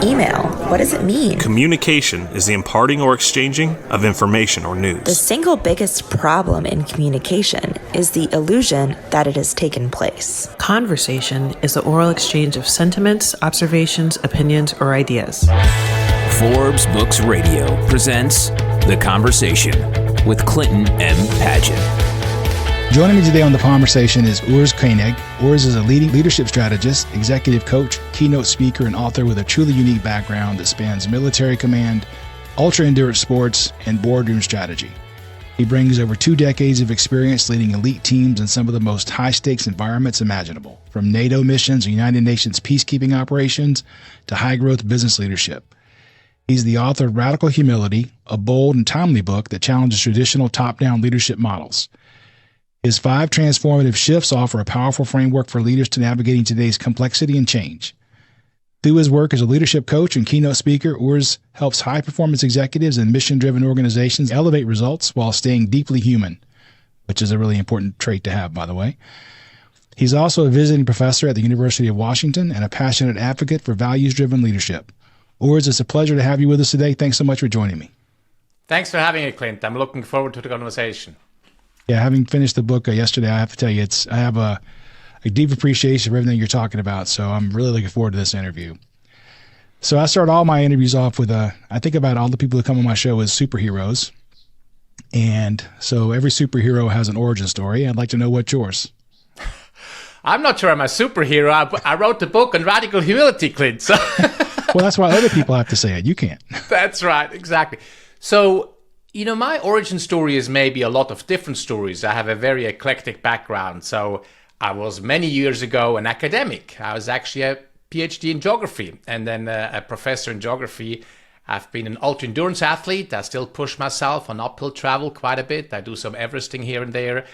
email? What does it mean? Communication is the imparting or exchanging of information or news. The single biggest problem in communication is the illusion that it has taken place. Conversation is the oral exchange of sentiments, observations, opinions, or ideas. Forbes Books Radio presents The Conversation with Clinton M. Padgett. Joining me today on The Conversation is Urs Koenig. Urs is a leading leadership strategist, executive coach, keynote speaker, and author with a truly unique background that spans military command, ultra-endurance sports, and boardroom strategy. He brings over 2 decades of experience leading elite teams in some of the most high-stakes environments imaginable, from NATO missions and United Nations peacekeeping operations to high-growth business leadership. He's the author of Radical Humility, a bold and timely book that challenges traditional top-down leadership models. His 5 transformative shifts offer a powerful framework for leaders to navigating today's complexity and change. Through his work as a leadership coach and keynote speaker, Urs helps high-performance executives and mission-driven organizations elevate results while staying deeply human, which is a really important trait to have, by the way. He's also a visiting professor at the University of Washington and a passionate advocate for values-driven leadership. Urs, it's a pleasure to have you with us today. Thanks so much for joining me. Thanks for having me, Clint. I'm looking forward to the conversation. Yeah, having finished the book yesterday, I have to tell you, I have a deep appreciation for everything you're talking about. So I'm really looking forward to this interview. So I start all my interviews off with I think about all the people who come on my show as superheroes. And so every superhero has an origin story. I'd like to know what's yours. I'm not sure I'm a superhero. I wrote the book on radical humility, Clint. So well, that's why other people have to say it. You can't. That's right. Exactly. So, my origin story is maybe a lot of different stories. I have a very eclectic background. So I was many years ago an academic. I was actually a PhD in geography and then a professor in geography. I've been an ultra-endurance athlete. I still push myself on uphill travel quite a bit. I do some Everesting here and there.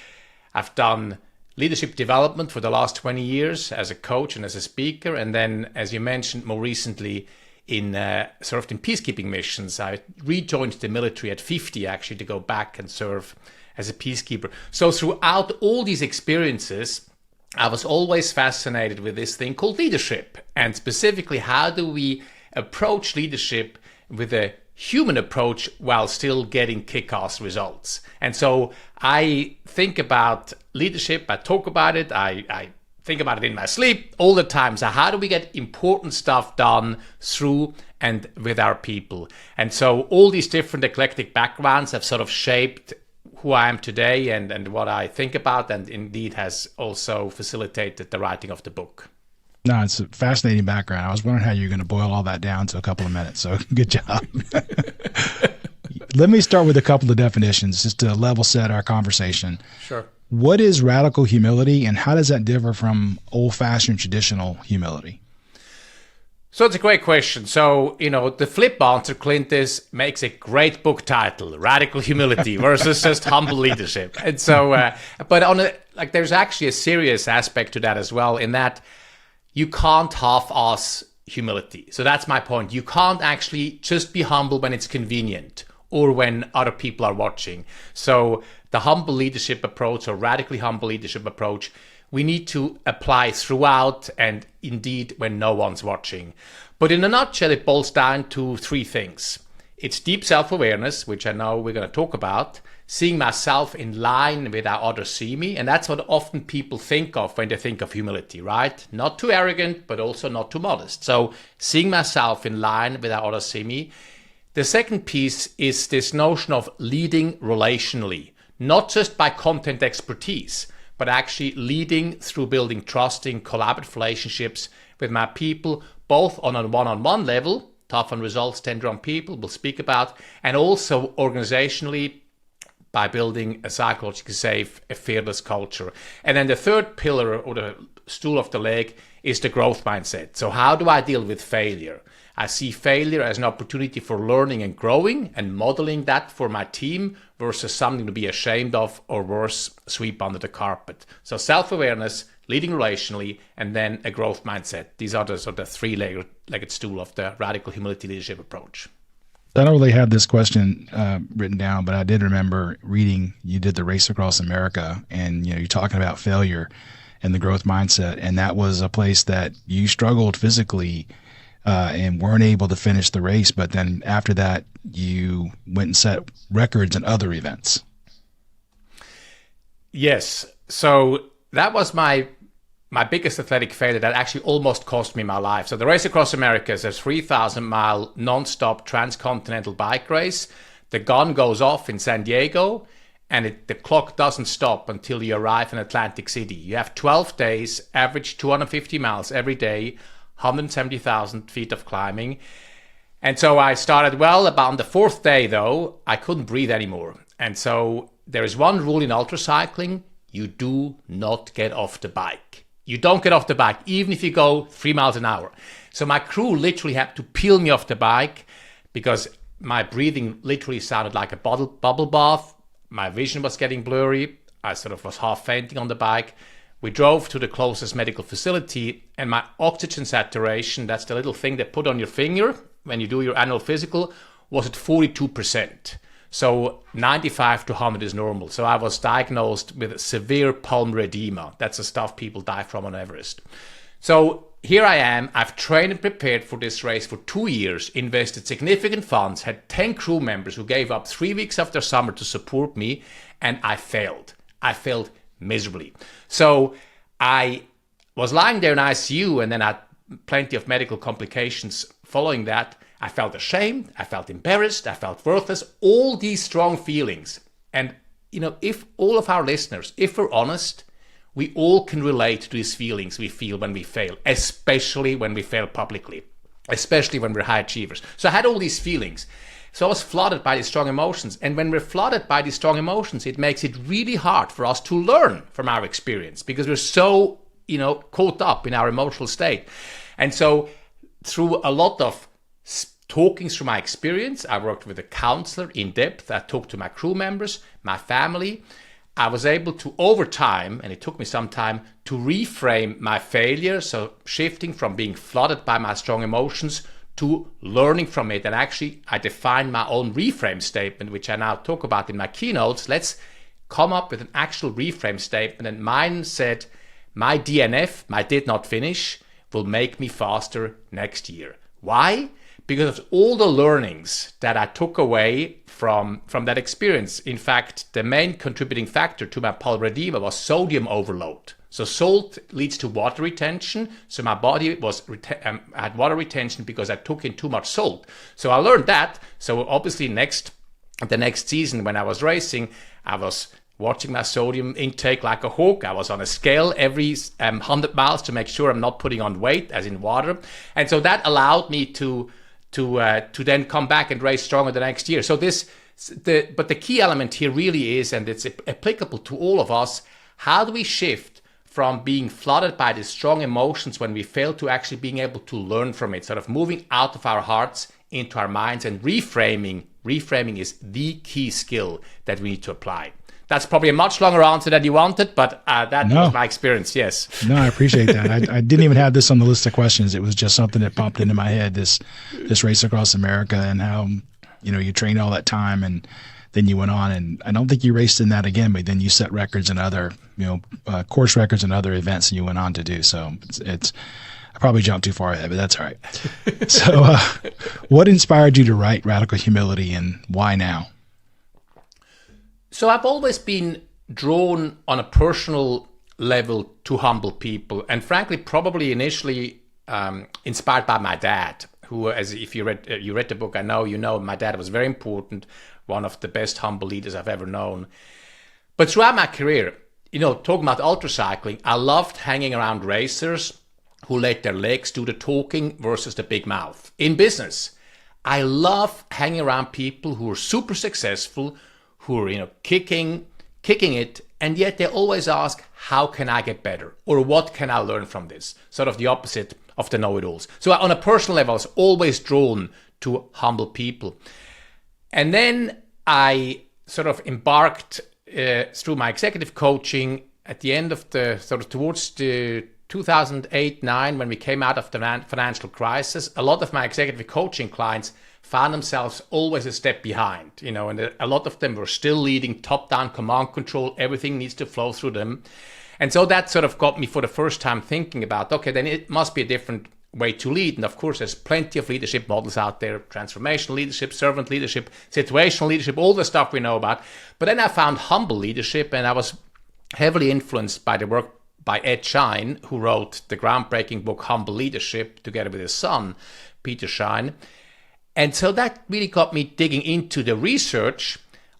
I've done leadership development for the last 20 years as a coach and as a speaker. And then, as you mentioned, more recently, served in peacekeeping missions. I rejoined the military at 50, actually, to go back and serve as a peacekeeper. So throughout all these experiences, I was always fascinated with this thing called leadership. And specifically, how do we approach leadership with a human approach while still getting kick-ass results? And so I think about leadership, I talk about it, I think about it in my sleep all the time. So how do we get important stuff done through and with our people? And so all these different eclectic backgrounds have sort of shaped who I am today and what I think about, and indeed has also facilitated the writing of the book. No, it's a fascinating background. I was wondering how you're going to boil all that down to a couple of minutes. So good job. Let me start with a couple of definitions just to level set our conversation. Sure. What is radical humility, and how does that differ from old-fashioned traditional humility? So it's a great question. So, the flip answer, Clint, makes a great book title, Radical Humility versus just humble leadership. And so, but there's actually a serious aspect to that as well, in that you can't half-ass humility. So that's my point. You can't actually just be humble when it's convenient or when other people are watching. So the humble leadership approach, or radically humble leadership approach, we need to apply throughout and indeed when no one's watching. But in a nutshell, it boils down to 3 things. It's deep self-awareness, which I know we're going to talk about, seeing myself in line with how others see me. And that's what often people think of when they think of humility, right? Not too arrogant, but also not too modest. So seeing myself in line with how others see me. The second piece is this notion of leading relationally, not just by content expertise, but actually leading through building trusting, collaborative relationships with my people, both on a one-on-one level, tough on results, tender on people, we'll speak about, and also organizationally by building a psychologically safe, a fearless culture. And then the third pillar, or the stool of the leg, is the growth mindset. So how do I deal with failure? I see failure as an opportunity for learning and growing and modeling that for my team versus something to be ashamed of, or worse, sweep under the carpet. So self-awareness, leading relationally, and then a growth mindset. These are the sort of 3-legged stool of the radical humility leadership approach. I don't really have this question written down, but I did remember reading you did the Race Across America, and you're talking about failure and the growth mindset, and that was a place that you struggled physically and weren't able to finish the race. But then after that, you went and set records in other events. Yes. So that was my biggest athletic failure that actually almost cost me my life. So the Race Across America is a 3,000-mile non-stop transcontinental bike race. The gun goes off in San Diego, and the clock doesn't stop until you arrive in Atlantic City. You have 12 days, average 250 miles every day, 170,000 feet of climbing. And so I started well. About on the fourth day, though, I couldn't breathe anymore. And so there is one rule in ultracycling: you do not get off the bike. You don't get off the bike, even if you go 3 miles an hour. So my crew literally had to peel me off the bike because my breathing literally sounded like a bubble bath. My vision was getting blurry. I sort of was half fainting on the bike. We drove to the closest medical facility, and my oxygen saturation, that's the little thing they put on your finger when you do your annual physical, was at 42%. So 95 to 100 is normal. So I was diagnosed with severe pulmonary edema. That's the stuff people die from on Everest. So here I am. I've trained and prepared for this race for 2 years, invested significant funds, had 10 crew members who gave up 3 weeks of their summer to support me, and I failed. I failed miserably. So I was lying there in ICU, and then I had plenty of medical complications following that. I felt ashamed, I felt embarrassed, I felt worthless, all these strong feelings. And, if all of our listeners, if we're honest, we all can relate to these feelings we feel when we fail, especially when we fail publicly, especially when we're high achievers. So I had all these feelings. So I was flooded by these strong emotions. And when we're flooded by these strong emotions, it makes it really hard for us to learn from our experience because we're so, caught up in our emotional state. And so through a lot of talking through my experience, I worked with a counselor in depth. I talked to my crew members, my family. I was able to, over time, and it took me some time, to reframe my failure. So shifting from being flooded by my strong emotions to learning from it. And actually, I defined my own reframe statement, which I now talk about in my keynotes. Let's come up with an actual reframe statement. And mine said, my DNF, my did not finish, will make me faster next year. Why? Because of all the learnings that I took away from that experience. In fact, the main contributing factor to my pulmonary edema was sodium overload. So salt leads to water retention. So my body had water retention because I took in too much salt. So I learned that. So obviously the next season when I was racing, I was watching my sodium intake like a hawk. I was on a scale every 100 miles to make sure I'm not putting on weight, as in water. And so that allowed me to then come back and race stronger the next year. So but the key element here really is, and it's applicable to all of us, how do we shift from being flooded by these strong emotions when we fail to actually being able to learn from it, sort of moving out of our hearts into our minds, and reframing. Reframing is the key skill that we need to apply. That's probably a much longer answer than you wanted, but that was my experience, yes. No, I appreciate that. I didn't even have this on the list of questions. It was just something that popped into my head, this Race Across America, and how, you trained all that time, and then you went on, and I don't think you raced in that again, but then you set records in other, course records and other events, and you went on to do. So it's I probably jumped too far ahead, but that's all right. So what inspired you to write Radical Humility, and why now? So I've always been drawn on a personal level to humble people, and frankly, probably initially inspired by my dad, who, as if you read the book, I know you know, my dad was very important, one of the best humble leaders I've ever known. But throughout my career, talking about ultracycling, I loved hanging around racers who let their legs do the talking versus the big mouth. In business, I love hanging around people who are super successful, who are, kicking it, and yet they always ask, how can I get better? Or what can I learn from this? Sort of the opposite of the know-it-alls. So on a personal level, I was always drawn to humble people. And then I sort of embarked through my executive coaching at the end of towards the 2008-9, when we came out of the financial crisis. A lot of my executive coaching clients found themselves always a step behind, and a lot of them were still leading top-down command control. Everything needs to flow through them. And so that sort of got me for the first time thinking about, okay, then it must be a different way to lead. And of course, there's plenty of leadership models out there, transformational leadership, servant leadership, situational leadership, all the stuff we know about. But then I found humble leadership, and I was heavily influenced by the work by Ed Schein, who wrote the groundbreaking book Humble Leadership together with his son, Peter Schein. And so that really got me digging into the research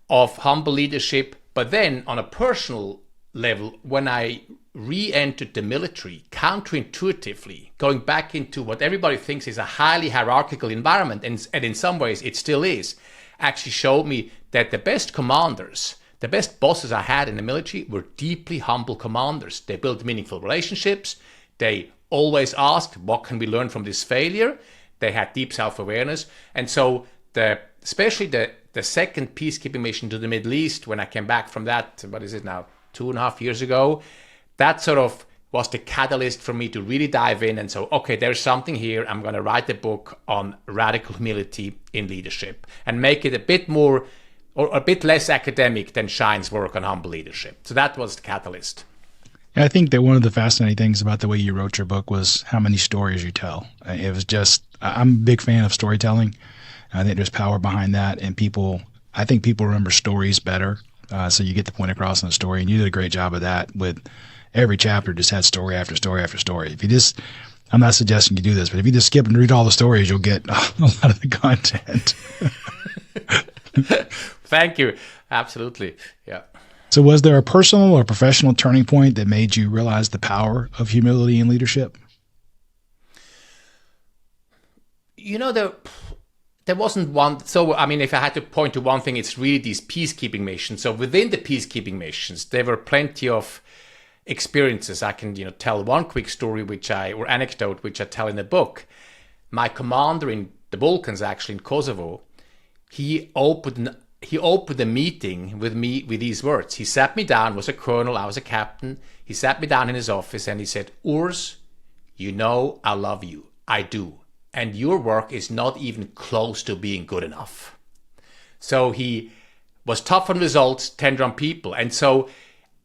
of humble leadership. But then on a personal level, when I re-entered the military, counterintuitively, going back into what everybody thinks is a highly hierarchical environment, and in some ways it still is, actually showed me that the best commanders, the best bosses I had in the military were deeply humble commanders. They built meaningful relationships. They always asked, what can we learn from this failure? They had deep self-awareness. And so especially the second peacekeeping mission to the Middle East, when I came back from that, what is it now, 2.5 years ago, that sort of was the catalyst for me to really dive in and so, okay, there's something here. I'm going to write a book on radical humility in leadership and make it a bit more or a bit less academic than Schein's work on humble leadership. So that was the catalyst. I think that one of the fascinating things about the way you wrote your book was how many stories you tell. It was just, I'm a big fan of storytelling. I think there's power behind that, and I think people remember stories better. So you get the point across in the story, and you did a great job of that with every chapter just had story after story after story. If you just, I'm not suggesting you do this, but if you just skip and read all the stories, you'll get a lot of the content. Thank you. Absolutely. Yeah. So was there a personal or professional turning point that made you realize the power of humility in leadership? You know, there wasn't one. So, I mean, if I had to point to one thing, it's really these peacekeeping missions. So within the peacekeeping missions, there were plenty of experiences. I can, tell one quick story, or anecdote, which I tell in the book. My commander in the Balkans, actually in Kosovo, he opened a meeting with me with these words. He sat me down, was a colonel, I was a captain. He sat me down in his office and he said, Urs, I love you. I do. And your work is not even close to being good enough. So he was tough on results, tender on people. And so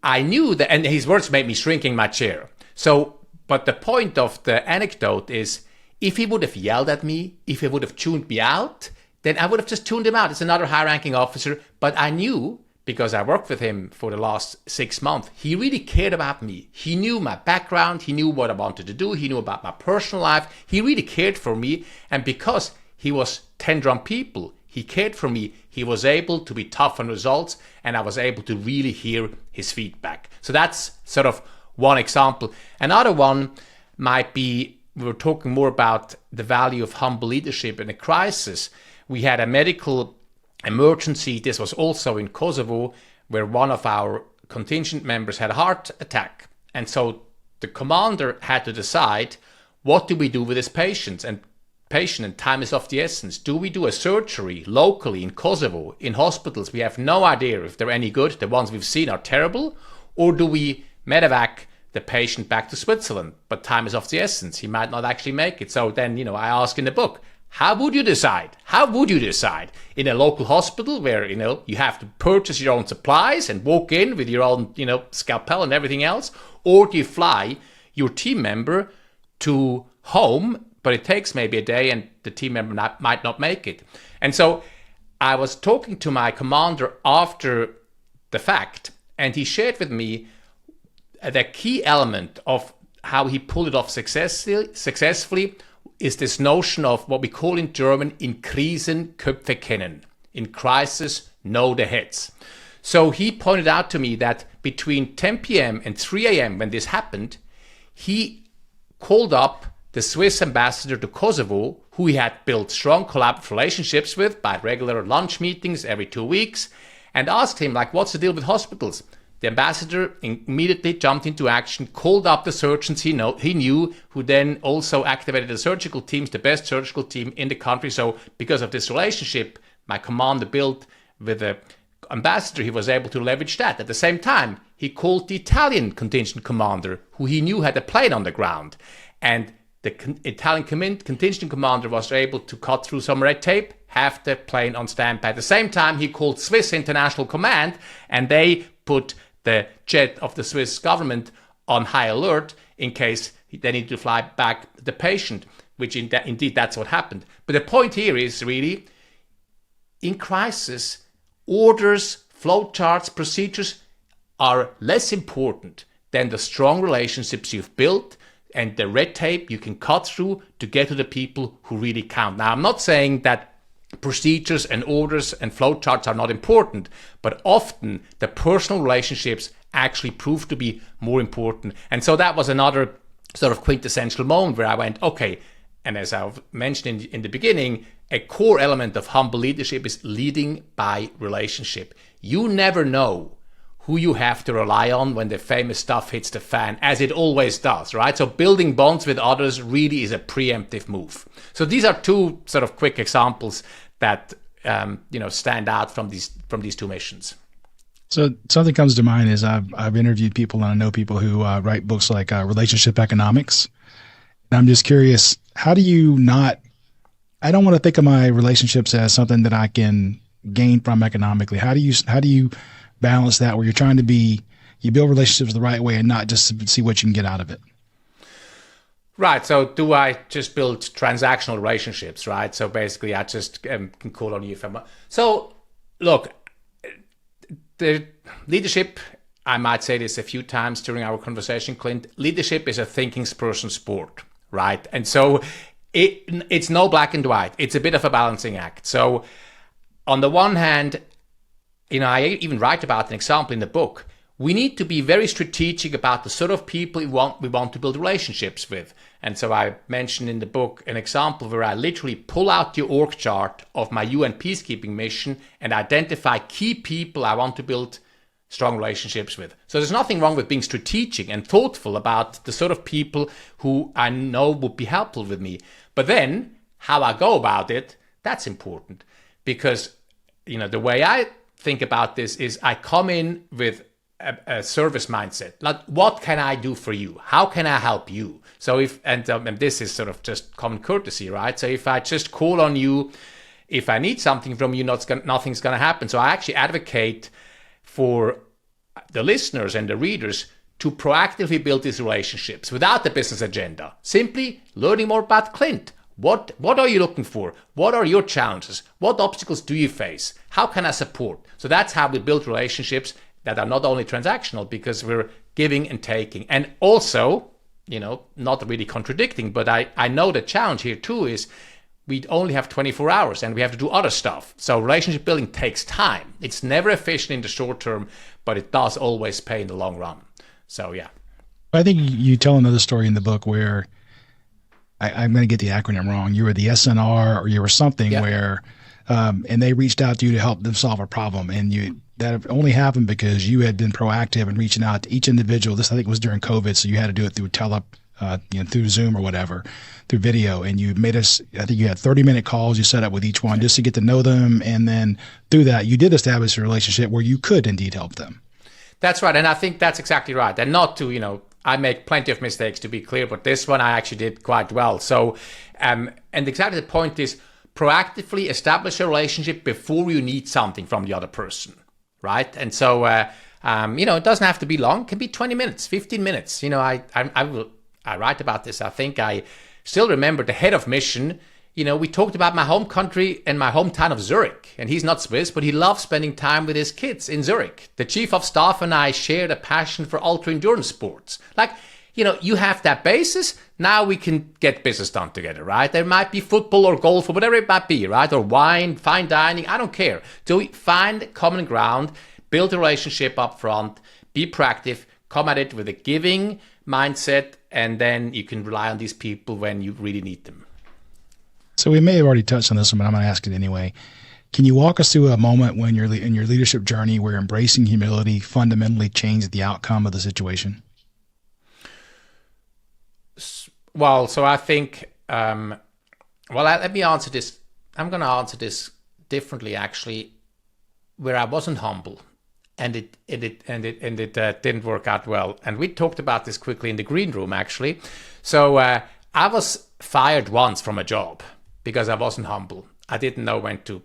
I knew that, and his words made me shrink in my chair. So, but the point of the anecdote is, if he would have yelled at me, if he would have tuned me out, then I would have just tuned him out. It's another high-ranking officer. But I knew, because I worked with him for the last 6 months, he really cared about me. He knew my background. He knew what I wanted to do. He knew about my personal life. He really cared for me. And because he was tender on people, he cared for me. He was able to be tough on results, and I was able to really hear his feedback. So that's sort of one example. Another one might be, we were talking more about the value of humble leadership in a crisis. We had a medical emergency. This was also in Kosovo, where one of our contingent members had a heart attack. And so the commander had to decide, what do we do with this patient? And time is of the essence. Do we do a surgery locally in Kosovo, in hospitals? We have no idea if they're any good. The ones we've seen are terrible. Or do we medevac the patient back to Switzerland? But time is of the essence. He might not actually make it. So then, I ask in the book, how would you decide? How would you decide in a local hospital where, you have to purchase your own supplies and walk in with your own, scalpel and everything else? Or do you fly your team member to home, but it takes maybe a day and the team member might not make it? And so I was talking to my commander after the fact, and he shared with me the key element of how he pulled it off successfully is this notion of what we call in German, in Krisen Köpfe kennen. In crisis, know the heads. So he pointed out to me that between 10 p.m. and 3 a.m. when this happened, he called up the Swiss ambassador to Kosovo, who he had built strong collaborative relationships with by regular lunch meetings every 2 weeks, and asked him, what's the deal with hospitals? The ambassador immediately jumped into action, called up the surgeons he knew, who then also activated the surgical teams, the best surgical team in the country. So because of this relationship my commander built with the ambassador, he was able to leverage that. At the same time, he called the Italian contingent commander, who he knew had a plane on the ground. And the Italian contingent commander was able to cut through some red tape, have the plane on standby. At the same time, he called Swiss International Command, and they put the jet of the Swiss government on high alert in case they need to fly back the patient. which indeed that's what happened. But the point here is really, in crisis, orders, flowcharts, procedures are less important than the strong relationships you've built and the red tape you can cut through to get to the people who really count. Now, I'm not saying that procedures and orders and flowcharts are not important, but often the personal relationships actually prove to be more important. And so that was another sort of quintessential moment where I went, okay, and as I've mentioned in the beginning, a core element of humble leadership is leading by relationship. You never know who you have to rely on when the famous stuff hits the fan, as it always does, right? So building bonds with others really is a preemptive move. So these are two sort of quick examples that stand out from these two missions. So something comes to mind is I've interviewed people and I know people who write books like Relationship Economics. And I'm just curious, how do you not, I don't want to think of my relationships as something that I can gain from economically. How do you balance that where you're trying to you build relationships the right way and not just see what you can get out of it? Right. So do I just build transactional relationships, right? So basically I just can call on you if I'm... So look, the leadership, I might say this a few times during our conversation, Clint, leadership is a thinking person's sport, right? And so it's no black and white. It's a bit of a balancing act. So on the one hand, I even write about an example in the book. We need to be very strategic about the sort of people we want to build relationships with. And so I mentioned in the book an example where I literally pull out the org chart of my UN peacekeeping mission and identify key people I want to build strong relationships with. So there's nothing wrong with being strategic and thoughtful about the sort of people who I know would be helpful with me. But then how I go about it, that's important. Because, the way I think about this is I come in with a service mindset. Like, what can I do for you? How can I help you? So and this is sort of just common courtesy, right? So if I just call on you, if I need something from you, nothing's going to happen. So I actually advocate for the listeners and the readers to proactively build these relationships without the business agenda. Simply learning more about Clint. What are you looking for? What are your challenges? What obstacles do you face? How can I support? So that's how we build relationships that are not only transactional, because we're giving and taking. And also, not really contradicting, but I know the challenge here too is we only have 24 hours and we have to do other stuff. So relationship building takes time. It's never efficient in the short term, but it does always pay in the long run. So, yeah. I think you tell another story in the book where I'm going to get the acronym wrong. You were the SNR or you were something where, and they reached out to you to help them solve a problem. And that only happened because you had been proactive in reaching out to each individual. This, I think, was during COVID. So you had to do it through through Zoom or whatever, through video. And you made us, I think you had 30-minute calls you set up with each one just to get to know them. And then through that, you did establish a relationship where you could indeed help them. That's right. And I think that's exactly right. And not to, I make plenty of mistakes, to be clear, but this one I actually did quite well. So, and exactly the point is proactively establish a relationship before you need something from the other person, right? And so, it doesn't have to be long. It can be 20 minutes, 15 minutes. I write about this. I think I still remember the head of mission. We talked about my home country and my hometown of Zurich. And he's not Swiss, but he loves spending time with his kids in Zurich. The chief of staff and I shared a passion for ultra-endurance sports. Like, you have that basis. Now we can get business done together, right? There might be football or golf or whatever it might be, right? Or wine, fine dining. I don't care. So we find common ground, build a relationship up front, be proactive, come at it with a giving mindset, and then you can rely on these people when you really need them. So we may have already touched on this one, but I'm going to ask it anyway. Can you walk us through a moment when you're in your leadership journey where embracing humility fundamentally changed the outcome of the situation? Well, so I think, let me answer this. I'm going to answer this differently, actually, where I wasn't humble. And it didn't work out well. And we talked about this quickly in the green room, actually. So I was fired once from a job because I wasn't humble. I didn't know when to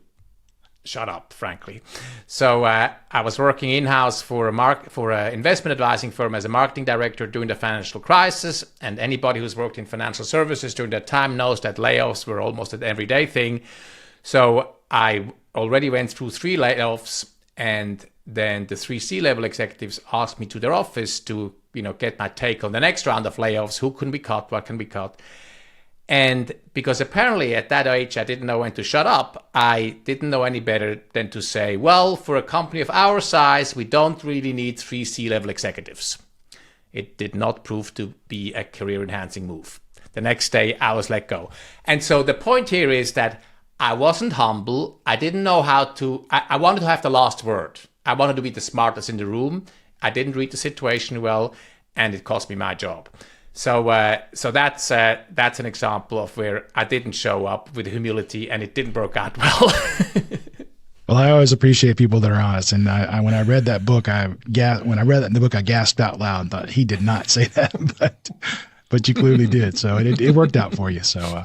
shut up, frankly. So I was working in-house for an investment advising firm as a marketing director during the financial crisis. And anybody who's worked in financial services during that time knows that layoffs were almost an everyday thing. So I already went through 3 layoffs, and then the 3 C-level executives asked me to their office to, get my take on the next round of layoffs. Who can be cut? What can be cut? And because apparently at that age I didn't know when to shut up, I didn't know any better than to say, well, for a company of our size, we don't really need 3 C-level executives. It did not prove to be a career-enhancing move. The next day I was let go. And so the point here is that I wasn't humble. I didn't know how to, I wanted to have the last word. I wanted to be the smartest in the room. I didn't read the situation well, and it cost me my job. So that's an example of where I didn't show up with humility, and it didn't work out well. Well, I always appreciate people that are honest. And when I read that book, I gasped out loud and thought, he did not say that, but you clearly did. So it worked out for you. So.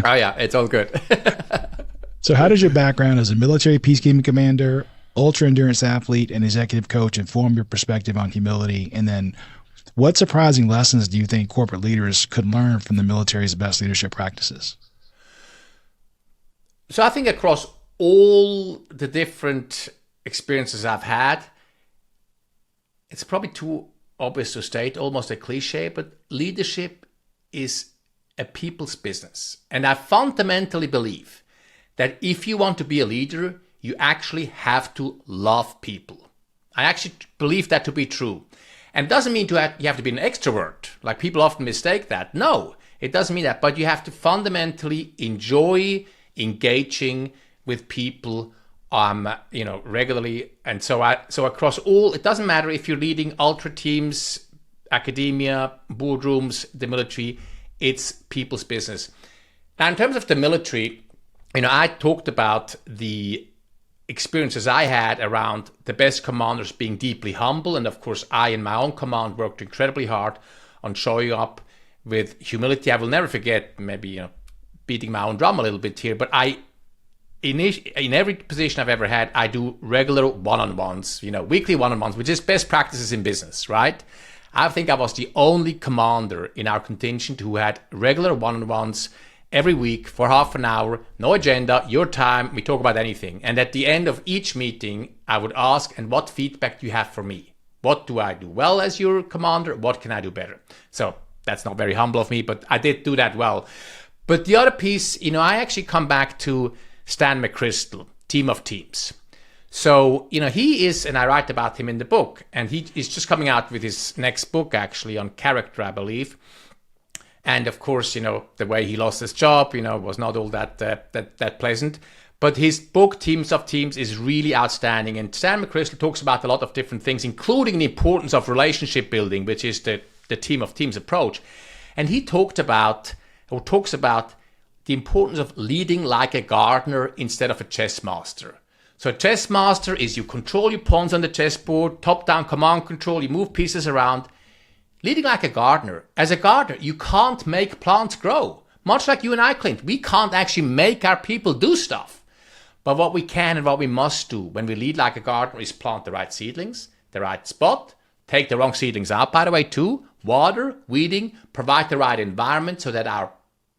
Oh yeah, it's all good. So how does your background as a military peacekeeping commander, ultra endurance athlete, and executive coach inform your perspective on humility? And then what surprising lessons do you think corporate leaders could learn from the military's best leadership practices? So I think across all the different experiences I've had, it's probably too obvious to state, almost a cliche, but leadership is a people's business. And I fundamentally believe that if you want to be a leader, you actually have to love people. I actually believe that to be true. And it doesn't mean you have to be an extrovert. Like people often mistake that. No, it doesn't mean that. But you have to fundamentally enjoy engaging with people, regularly. And so across all, it doesn't matter if you're leading ultra teams, academia, boardrooms, the military, it's people's business. Now, in terms of the military, I talked about the experiences I had around the best commanders being deeply humble. And of course, I in my own command worked incredibly hard on showing up with humility. I will never forget, maybe, beating my own drum a little bit here, but in every position I've ever had, I do regular one-on-ones, weekly one-on-ones, which is best practices in business, right? I think I was the only commander in our contingent who had regular one-on-ones every week for half an hour, no agenda, your time, we talk about anything. And at the end of each meeting, I would ask, and what feedback do you have for me? What do I do well as your commander? What can I do better? So that's not very humble of me, but I did do that well. But the other piece, I actually come back to Stan McChrystal, Team of Teams. So, he is, and I write about him in the book, and he is just coming out with his next book, actually, on character, I believe. And of course, the way he lost his job, was not all that pleasant. But his book, Teams of Teams, is really outstanding. And Stan McChrystal talks about a lot of different things, including the importance of relationship building, which is the Team of Teams approach. And he talks about the importance of leading like a gardener instead of a chess master. So a chess master is you control your pawns on the chessboard, top-down command control, you move pieces around. Leading like a gardener. As a gardener, you can't make plants grow. Much like you and I, Clint, we can't actually make our people do stuff. But what we can and what we must do when we lead like a gardener is plant the right seedlings, the right spot, take the wrong seedlings out, by the way, too, water, weeding, provide the right environment so that our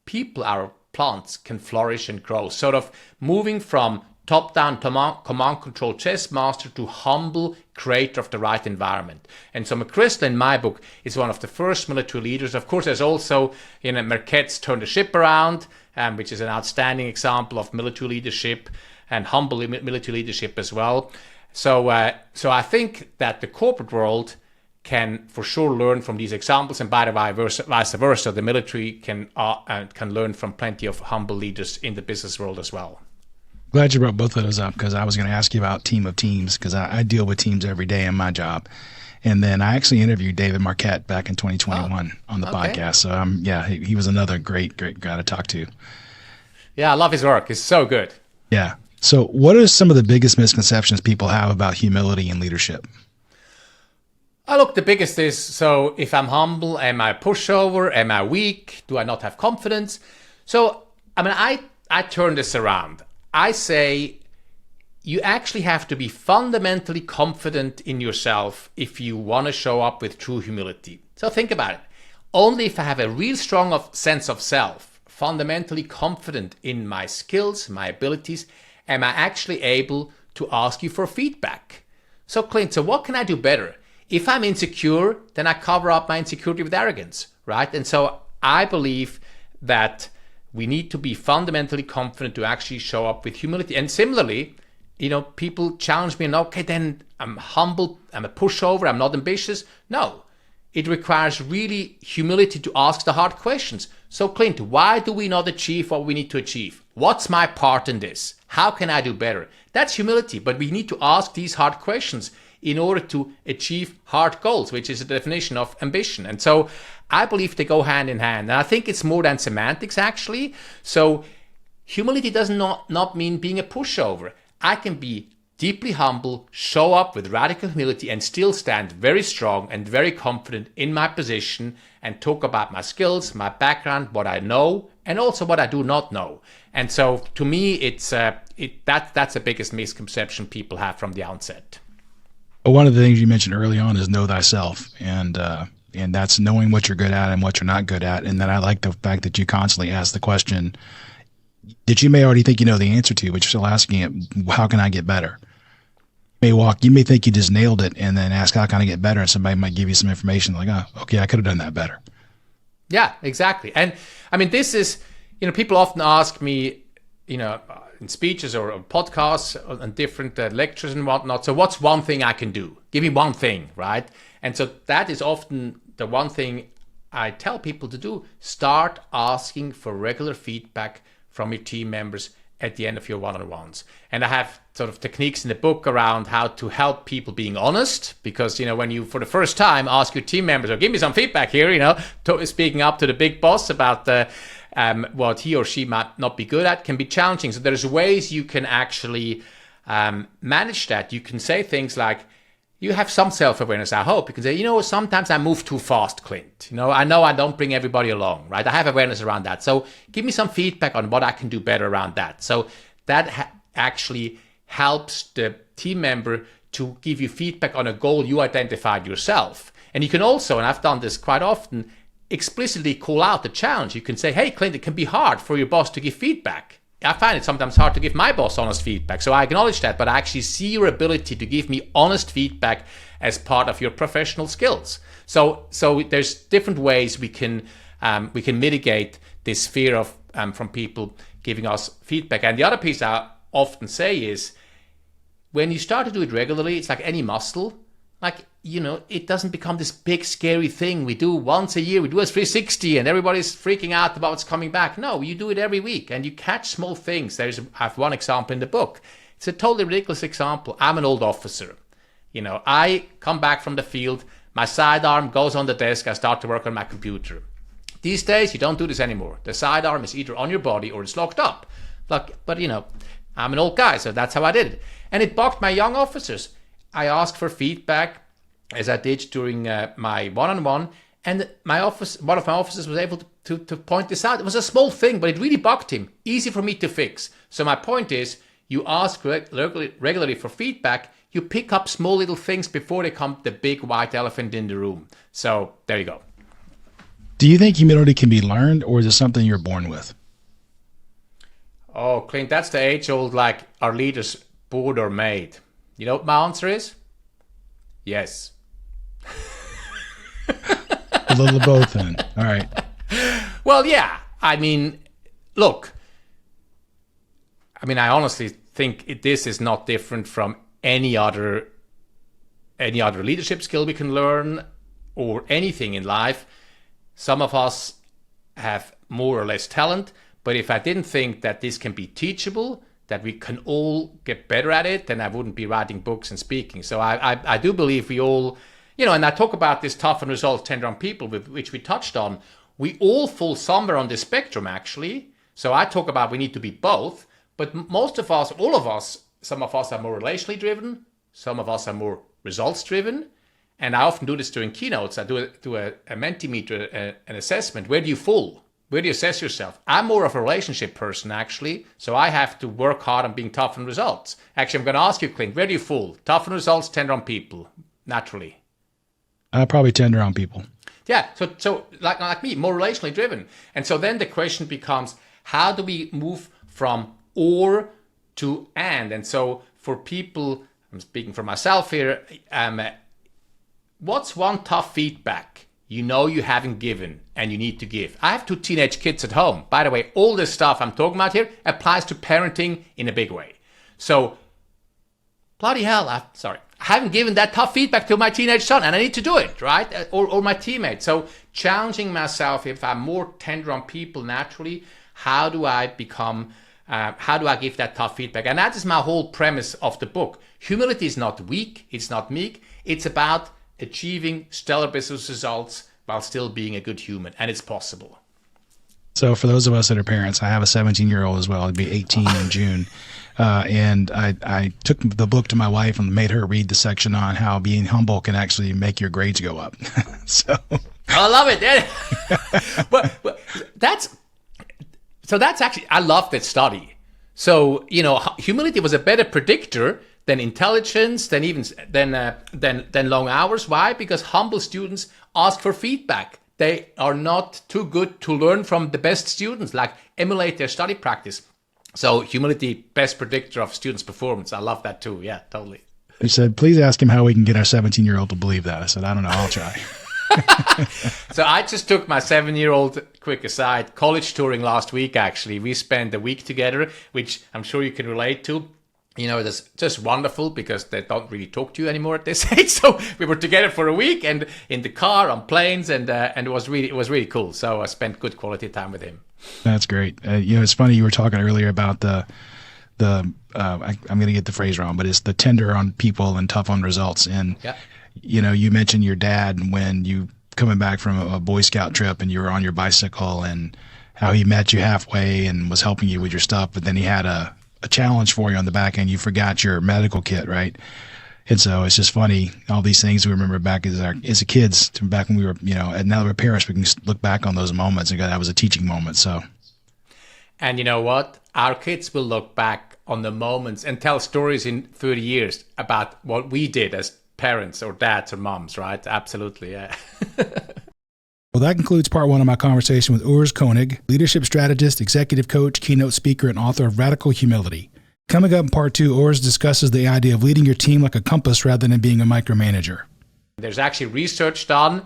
people, our plants can flourish and grow. Sort of moving from top-down command control chess master to humble creator of the right environment. And so McChrystal, in my book, is one of the first military leaders. Of course, there's also, Marquette's Turn the Ship Around, which is an outstanding example of military leadership and humble military leadership as well. So I think that the corporate world can for sure learn from these examples, and by the way, vice versa, the military can learn from plenty of humble leaders in the business world as well. Glad you brought both of those up, because I was going to ask you about Team of Teams, because I deal with teams every day in my job. And then I actually interviewed David Marquette back in 2021 on the podcast. So he was another great guy to talk to. Yeah, I love his work. It's so good. Yeah. So what are some of the biggest misconceptions people have about humility and leadership? Look, the biggest is, so if I'm humble, am I a pushover? Am I weak? Do I not have confidence? So, I turn this around. I say, you actually have to be fundamentally confident in yourself if you want to show up with true humility. So think about it. Only if I have a real strong sense of self, fundamentally confident in my skills, my abilities, am I actually able to ask you for feedback. So Clint, so what can I do better? If I'm insecure, then I cover up my insecurity with arrogance, right? And so I believe that we need to be fundamentally confident to actually show up with humility. And similarly, people challenge me and okay, then I'm humble, I'm a pushover, I'm not ambitious. No, it requires really humility to ask the hard questions. So Clint, why do we not achieve what we need to achieve? What's my part in this? How can I do better? That's humility, but we need to ask these hard questions in order to achieve hard goals, which is a definition of ambition. And so I believe they go hand in hand. And I think it's more than semantics, actually. So humility does not mean being a pushover. I can be deeply humble, show up with radical humility, and still stand very strong and very confident in my position and talk about my skills, my background, what I know, and also what I do not know. And so to me, that's the biggest misconception people have from the outset. Well, one of the things you mentioned early on is know thyself, and that's knowing what you're good at and what you're not good at. And then I like the fact that you constantly ask the question that you may already think you know the answer to, but you're still asking it, how can I get better? You may think you just nailed it and then ask, how can I get better? And somebody might give you some information like, oh, okay, I could have done that better. Yeah, exactly. And I mean, this is, people often ask me, in speeches or podcasts and different lectures and whatnot, so what's one thing I can do? Give me one thing, right? And so that is often the one thing I tell people to do. Start asking for regular feedback from your team members at the end of your one-on-ones. And I have sort of techniques in the book around how to help people being honest, because, when you, for the first time, ask your team members, or give me some feedback here, speaking up to the big boss about what he or she might not be good at can be challenging. So there's ways you can actually manage that. You can say things like, you have some self-awareness, I hope. You can say, sometimes I move too fast, Clint. I know I don't bring everybody along, right? I have awareness around that. So give me some feedback on what I can do better around that. So that actually helps the team member to give you feedback on a goal you identified yourself. And you can also, and I've done this quite often, explicitly call out the challenge. You can say, hey, Clint, it can be hard for your boss to give feedback. I find it sometimes hard to give my boss honest feedback. So I acknowledge that, but I actually see your ability to give me honest feedback as part of your professional skills. So there's different ways we can mitigate this fear of from people giving us feedback. And the other piece I often say is, when you start to do it regularly, it's like any muscle. It doesn't become this big scary thing we do once a year. We do a 360 and everybody's freaking out about what's coming back. No, you do it every week and you catch small things. I have one example in the book. It's a totally ridiculous example. I'm an old officer. I come back from the field, my sidearm goes on the desk, I start to work on my computer. These days, you don't do this anymore. The sidearm is either on your body or it's locked up. But I'm an old guy, so that's how I did it. And it bugged my young officers. I asked for feedback, as I did during my one-on-one, and one of my officers was able to point this out. It was a small thing, but it really bugged him. Easy for me to fix. So my point is, you ask regularly for feedback, you pick up small little things before they become the big white elephant in the room. So there you go. Do you think humility can be learned, or is it something you're born with? Oh, Clint, that's the age-old, are leaders born or made? You know what my answer is? Yes. A little of both then. All right. Well, yeah. Look. I honestly think this is not different from any other leadership skill we can learn or anything in life. Some of us have more or less talent, but if I didn't think that this can be teachable, that we can all get better at it, then I wouldn't be writing books and speaking. So I do believe we all, and I talk about this tough and results-tender on people, which we touched on. We all fall somewhere on this spectrum, actually. So I talk about we need to be both, but most of us, all of us, some of us are more relationally driven, some of us are more results-driven. And I often do this during keynotes. I do a Mentimeter, an assessment. Where do you fall? where do you assess yourself? I'm more of a relationship person, actually, so I have to work hard on being tough on results. Actually, I'm going to ask you, Clint, where do you fall? Tough on results, tender on people, naturally? Probably tender on people. Yeah, so like me, more relationally driven. And so then the question becomes, how do we move from or to and? And so for people, I'm speaking for myself here, what's one tough feedback you know you haven't given and you need to give? I have 2 teenage kids at home. By the way, all this stuff I'm talking about here applies to parenting in a big way. So, bloody hell, I haven't given that tough feedback to my teenage son, and I need to do it, right? Or my teammates. So challenging myself, if I'm more tender on people naturally, how do I give that tough feedback? And that is my whole premise of the book. Humility is not weak, it's not meek, it's about achieving stellar business results while still being a good human, and it's possible. So for those of us that are parents, I have a 17-year-old as well. It'd be 18 in June. And I took the book to my wife and made her read the section on how being humble can actually make your grades go up. So I love it. Yeah. but that's actually, I love that study. So, humility was a better predictor than intelligence, than long hours. Why? Because humble students ask for feedback. They are not too good to learn from the best students, like emulate their study practice. So humility, best predictor of students' performance. I love that too. Yeah, totally. He said, please ask him how we can get our 17-year-old to believe that. I said, I don't know. I'll try. So I just took my 7-year-old, quick aside, college touring last week, actually. We spent a week together, which I'm sure you can relate to. It's just wonderful because they don't really talk to you anymore at this age. So we were together for a week and in the car, on planes, and it was really cool. So I spent good quality time with him. That's great. It's funny, you were talking earlier about I'm going to get the phrase wrong, but it's the tender on people and tough on results. And, you mentioned your dad when you coming back from a Boy Scout trip and you were on your bicycle and how he met you halfway and was helping you with your stuff, but then he had a challenge for you on the back end. You forgot your medical kit, right? And so it's just funny, all these things we remember back as kids, back when we were, and now that we're parents, we can look back on those moments and go, that was a teaching moment. So, and you know what? Our kids will look back on the moments and tell stories in 30 years about what we did as parents or dads or moms, right? Absolutely, yeah. Well, that concludes part 1 of my conversation with Urs Koenig, leadership strategist, executive coach, keynote speaker, and author of Radical Humility. Coming up in part 2, Urs discusses the idea of leading your team like a compass rather than being a micromanager. There's actually research done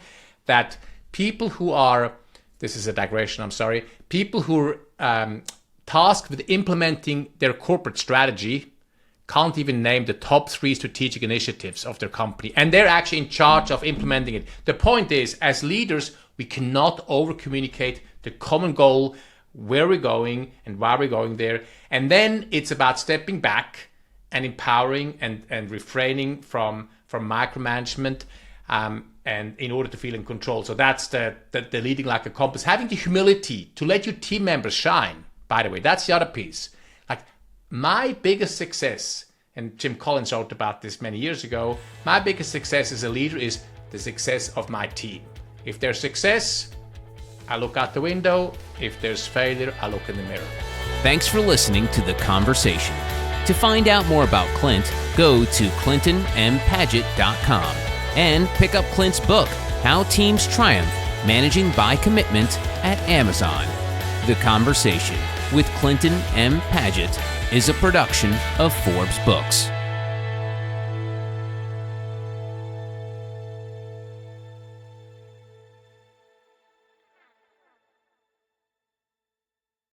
that people who are, this is a digression, I'm sorry, people who are tasked with implementing their corporate strategy can't even name the top 3 strategic initiatives of their company. And they're actually in charge of implementing it. The point is, as leaders, we cannot over-communicate the common goal, where we're going and why we're going there. And then it's about stepping back and empowering and refraining from micromanagement and in order to feel in control. So that's the leading like a compass. Having the humility to let your team members shine, by the way, that's the other piece. Like my biggest success, and Jim Collins wrote about this many years ago, my biggest success as a leader is the success of my team. If there's success, I look out the window. If there's failure, I look in the mirror. Thanks for listening to The Conversation. To find out more about Clint, go to clintonmpaget.com and pick up Clint's book, How Teams Triumph, Managing by Commitment, at Amazon. The Conversation with Clinton M. Paget is a production of Forbes Books.